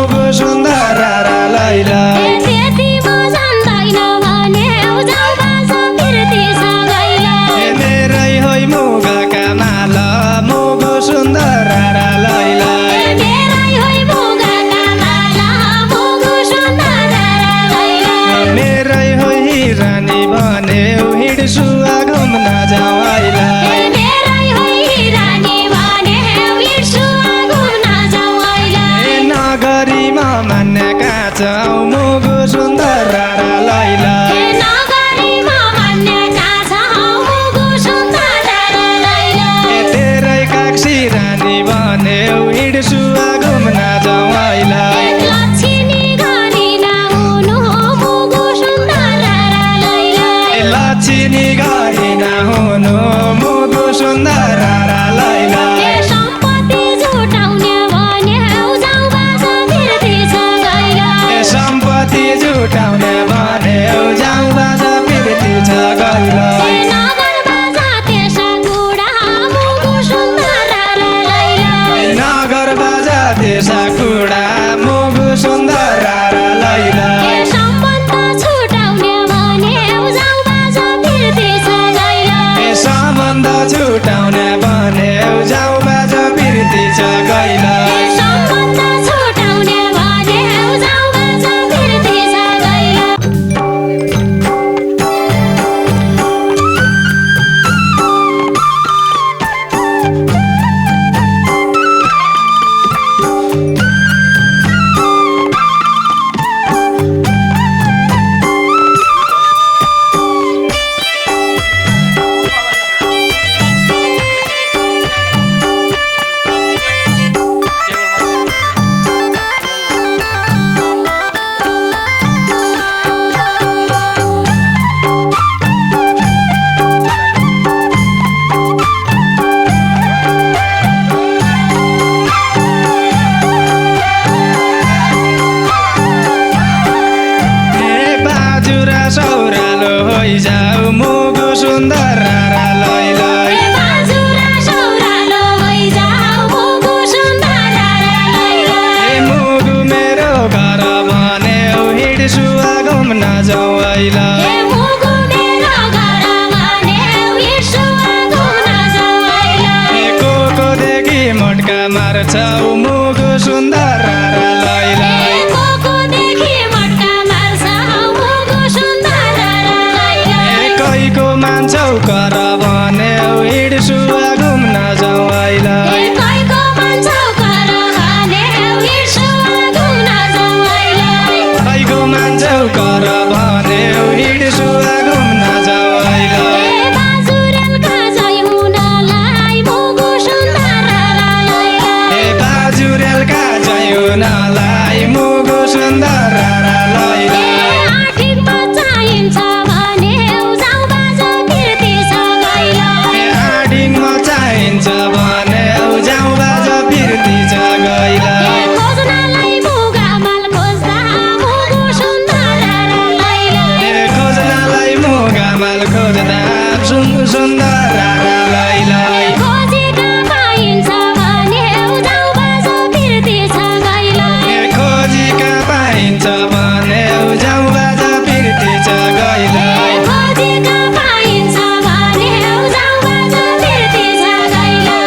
मुगु सुन्दर र लैला त्यति म जान्दैन भने जाऊ बाँच फिर्ती सँगैला मेरै होइ मुगका माल मुगु सुन्दर र लैला मेरै होइ मुगका माला मुगु सुन्दर र लैला मेरै होइ रानी भन्यो हिँड्छु घुम्न जाऊ आइला मेरै होइ रानी भन्यो हिँड्छु घुम्न जाऊ आइला नगरीमा मान्ने काँचौ मुगु सुन्दर र लैला नगरीमा मान्ने काँचौ मुगु सुन्दर र लैला तेरै काक्षी रानी भन्यो हिँड्छु घुम्न जाऊ आइला लक्ष्मी गरी नहुनु मुगु सुन्दर र लैला लक्ष्मी गरी नहुनु मुगु सुन्दर र लैला सम्पत्ति जुटाउने भन्यो जाऊ बाँच फिर्ती सँगैला सम्पत्ति जुटाउने भन्यो जाऊ बाँच फिर्ती छ गैला नगर बाजा त्यसा गुडा मुगु सुन्दर र लैला नगर बाजा त्यसा कुडा मुगु सुन्दर र लैला सम्बन्ध छुटाउने भन्यो जाऊ बाँच फिर्ती सँगैला सम्बन्ध छुटाउने भन्यो जाऊ बाँच फिर्ती छ गैला सम्बन्ध छुटाउने भन्यो जाऊ बाँच फिर्ती सँगैला सौरालो होइजाऊ मुगु सुन्दर र लैला बाजुरा सौरालो होइजाऊ मुगु सुन्दर र लैला मुगु मेरो घर भन्यो हिँड्छु घुम्न जाऊ आइला मुगु मेरो घर भन्यो हिँड्छु घुम्न जाऊ आइला कोकोदेखि मट्का मार्छौ मुगु सुन्दर र लैला कोकोदेखि मट्का मार्छौ मुगु सुन्दर र लैला कैको मान्छौ कर भन्यो हिँड्छु घुम्न जाऊ आइला कैको मान्छौ कर भन्यो हिँड्छु घुम्न जाऊ आइला कैको मान्छौ कर भन्यो हिँड्छु घुम्न जाऊ आइला बाजुरेलका जय हुनलाई मुगु सुन्दर र लैला बाजुरेलका जय हुनलाई मुगु सुन्दर र लैला आठिनमा चाहिन्छ भन्यो जाऊ बाँच फिर्ती सँगैला आडिङमा चाहिन्छ भन्यो जाऊ बाज फिर्ती छ गैला खोज्नलाई मुगा माल खोज्दा मुगु सुन्दर र लैला खोज्नलाई मुगा माल खोज्दा सुन्दर र लैला खोजेका पाइन्छ भन्यो जाऊ बाँच फिर्ती सँगैला खोजीका पाइन्छ भन्यो जाऊ बाज फिर्ती छ गैला खोजेका पाइन्छ भन्यो जाऊ बाँच फिर्ती सँगैला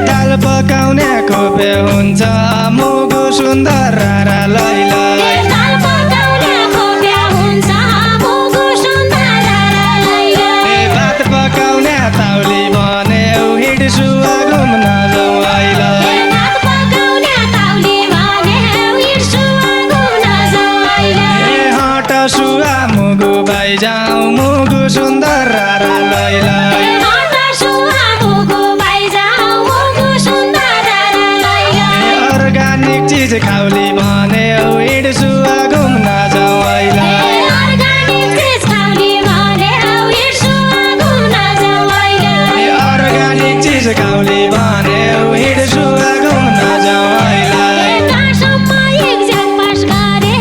दाल पकाउने खोपे हुन्छ मुगु सुन्दर र लैला दाल पकाउने खोप्या हुन्छ मुगु सुन्दर र लैला भात पकाउने ताउली भन्यो हिँड्छु घुम्न जाऊ आइला भात पकाउने ताउली भन्यो हिँड्छु घुम्न जाऊ आइला हटसुवा मुगु बाई जाऊ मुगु सुन्दर र लैला हटसुवा मुगु बाइजाऊ मुगु सुन्दर र लैला अर्गानिक चिज खाउली भन्यो हिँड्छु घुम्न जाऊ आइला अर्गानिक चिज खाउली भन्यो हिँड्छु घुम्न जाऊ आइला अर्गानिक चिज खाउली भन्यो हिँड्छु घुम्न जाऊ आइला कहाँसम्म एक्जाम पास गरे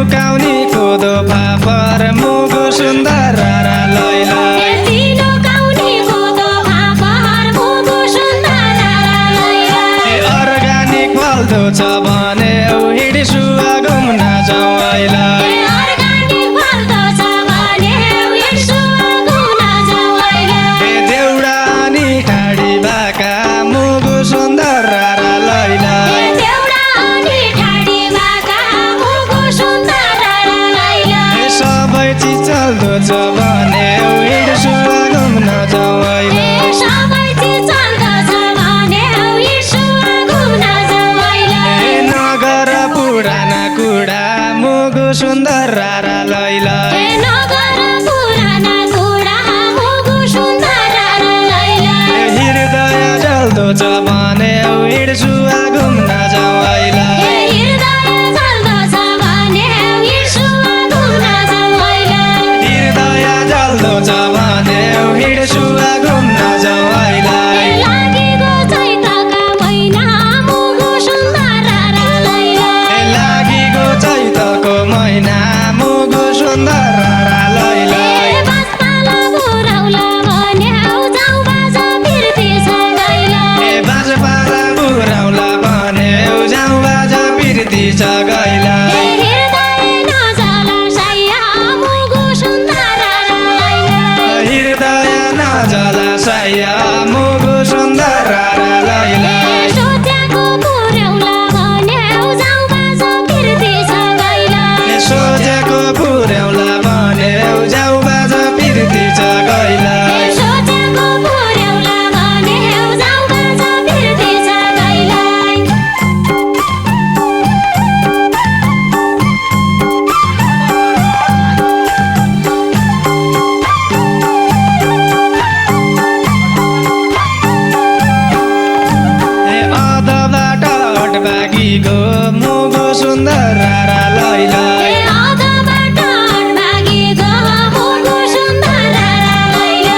लुकाउने कोदो फापर मुगु सुन्दर रारा लैला तिलो काउने कोदो फापर मुगु सुन्दर रारा लैला अर्गानिक फल्दो छ भने हिँड्सुवा घुम्न जाउँ आइला अर्गानिक फल्दो छ भने हिँड्सुवा घुम्न जाउँ आइला देउडा अनि ठाडी बाका मुगु सुन्दर रारा लैला देउडा अनि ठाडी बाका मुगु सुन्दर रारा लैला सबै चिज चल्दो छ भने हिँड्सुवा घुम्न जाउँ आइला सबै चिज चल्दो छ भने हिँड्सुवा घुम्न जाउँ आइला नगर पुराना कुडा मुगु सुन्दर रारा लैला नगर पुराना कुडा मुगु सुन्दर रारा लैला हृदय जल्दो छ भने हिँड्सुवा घुम्न जाउँ आइला हृदय जल्दो छ भने हिँड्सुवा घुम्न जाउँ आइला हृदय जल्दो छ भने हिँड्सुवा घुम्न जाउँ आइला लागेको चैतका महिना मुगु सुन्दर रारा लैला लागेको चैतको महिना मुगु सुन्दर रारा लैला बाजपाला बुरौला भने जाउँ बाजा फिर्ती छ गैला बाजपाला बुराउला भने जाउँ बाजा फिर्ती छ गैला हृदय नजला साया मुगु सुन्दर रारा लैला हृदय नजला साया मुगु सुन्दर रारा लैला सोचेको पुर्याउला भने जाउँ बाजा फिर्ती छ गैला सोचेको पुर्याउला भने जाउँ बाजा फिर्ती छ गैला सोचेको पुर्याउला भने जाउँ बाजा फिर्ती छ गैला अधबाट अटबागीको मुगु सुन्दर रारा लैला आधाबाट भागेको मुगु सुन्दर रारा लैला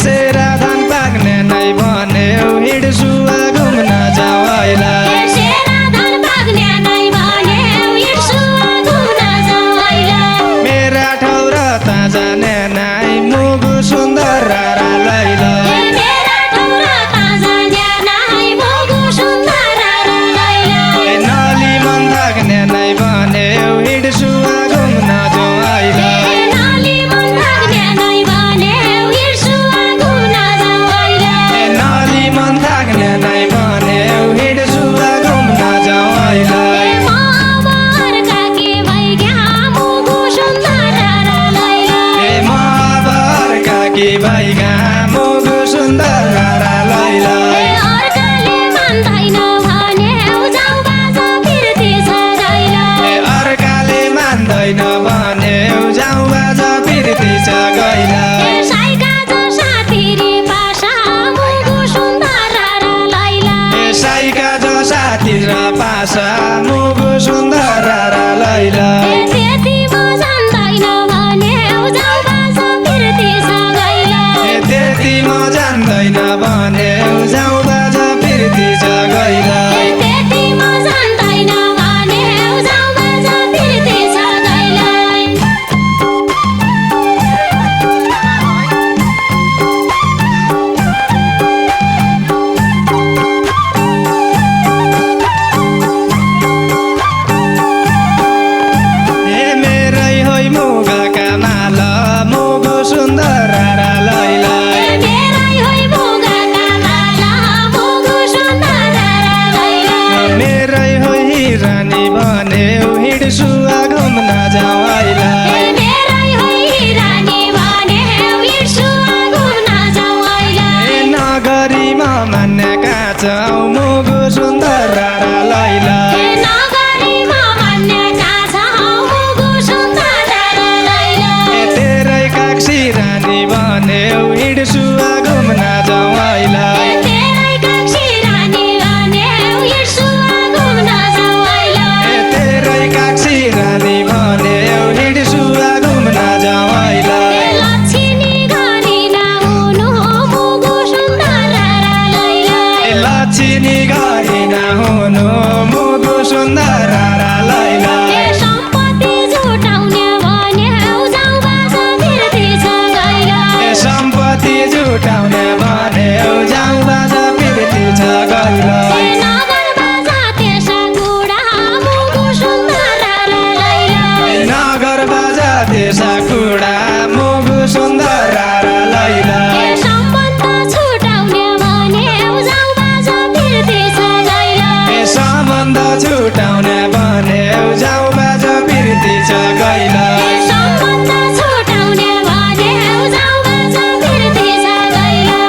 सेरा धान पाक्ने नै भने हिँड्सुवा घुम्न जाउँ आइला सेरा धान पाक्ने नै भने हिँड्सुवा घुम्न जाउँ आइला मेरा ठौर त जाने नै मुगु सुन्दर रारा लैला मेरा ठौर ताजा न्यानाइ मुगु सुन्दर रारा लैला नली मन थाक्ने नै भने हिँड्सुवा घुम्न जाउँ आइला नाली मन लाग्ने नै भने हिँड्सुवा घुम्न जाउँ आइला नली मन थाक्ने नै भने हिँड्सुवा घुम्न जाउँ आइला मावर काकी भइग्या मुगु सुन्दर रारा लैला महाभार काकी भाइगा मुगु सुन्दर रारा लैला अर्काले मान्दैन भने जाउँ बाजा फिर्ती छ गैला अर्काले मान्दैन भने जाउँ बाजा फिर्ती छ गैला साइका जो साथीरी पासा मुगु सुन्दर रारा लैला साइका जो साथी र पासा मुगु सुन्दर रारा लैला त्यति म जान्दैन भने जाउँ बाजा फिर्ती छ गैला त्यसा कुडा मुगु सुन्दर र लैला सम्बन्ध छुटाउने भन्यौ जाऊ बाजा फिर्ती छ गैला सम्बन्ध छुटाउने भन्यौ जाऊ बाजा फिर्ती छ गैला सम्बन्ध छुटाउने भन्यौ जाऊ बाजा फिर्ती छ गैला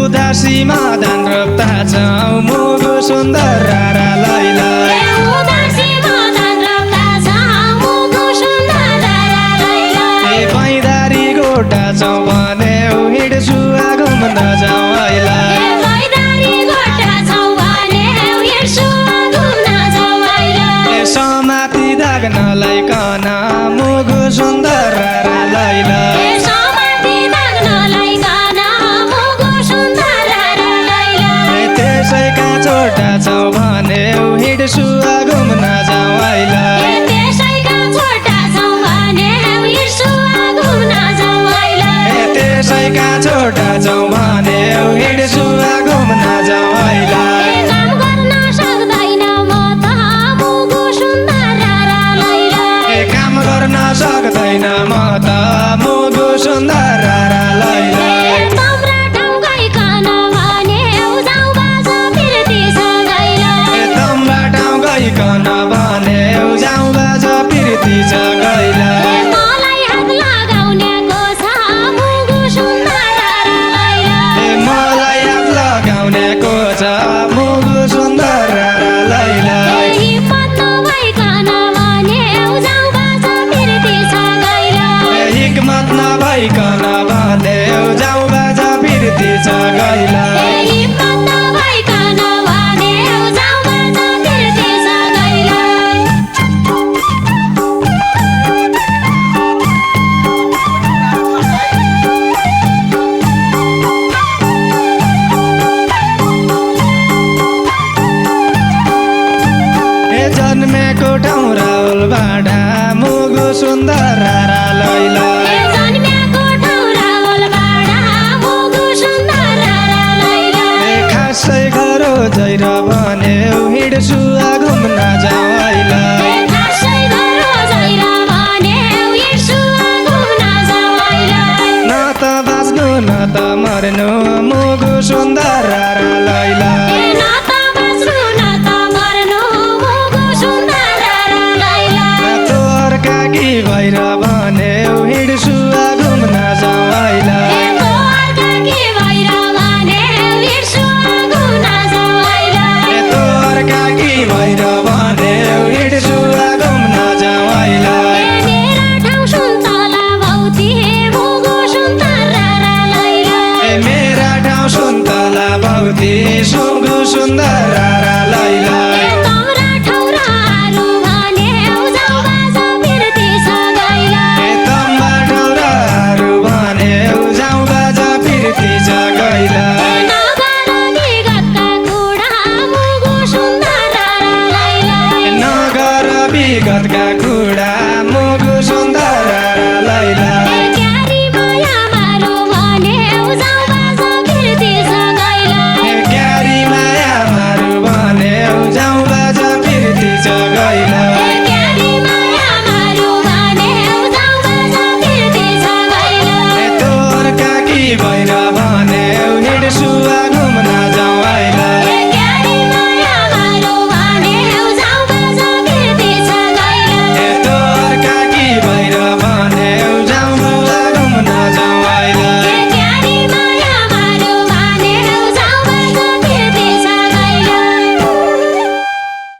उदासीमा धान रोप्दा छौ मुगु सुन्दर र लैला उदासीमा धान रोप्दा छौ मुगु सुन्दर र लैला पैदारी गोटा छौ भने हिँड्छु घुम्न जाउँ हैला पैदारी गोटा छौ भने हिँड्छु घुम्न जाउँ हैला समाती दाग्नलाई कन मुगु सुन्दर र लैला समाती दाग्नलाई कन मुगु सुन्दर र लैला त्यसैका छोटा छौ भने हिँड्छु घुम्न जाउँ हैला त्यसैका छोटा छौ भने हिँड्छु घुम्न जाउँ हैला त्यसैका छोटा छौ भने हिँड्छु घुम्न जाउँ हैला काम गर्न सक्दैन म त मुगु सुन्दर र लैला काम गर्न सक्दैन म त मुगु सुन्दर र लैला तम्रा ठाउँ गइकन भन्यौ जाऊ बाजा फिर्ती छ गैला तम्बा ठाउँ गइकन भने जाउँ बाजा फिर्ती छ गैला मलाई हात लगाउनेको छ मुगु सुन्दर र लैला मलाई हात लगाउनेको छ मुगु सुन्दर र लैला हिम्मत नभइकन भन्यौ जाऊ बाजा फिर्ती छ गैला हिक्मत नभइकन भने जाउँ बाजा फिर्ती छ गैला हिम्मत नभइकन भन्यौ जाऊ बाजा फिर्ती छ गैला जन्मेको ठाउँ राहुलबाट मुगु सुन्दर र लैला जन्मेको ठाउँ राहुलबाट मुगु सुन्दर र लैला खासै घरो जैर भने हिँड्छु घुम्न जाउँ हैला खासै घरो जैर भन्यौ हिँड्छु घुम्न जाउँ हैला न त बाँच्नु न त मर्नु मुगु सुन्दर र लैला न त बाँच्नु न त मर्नु मुगु सुन्दर र लैला तोर काकी भैर भने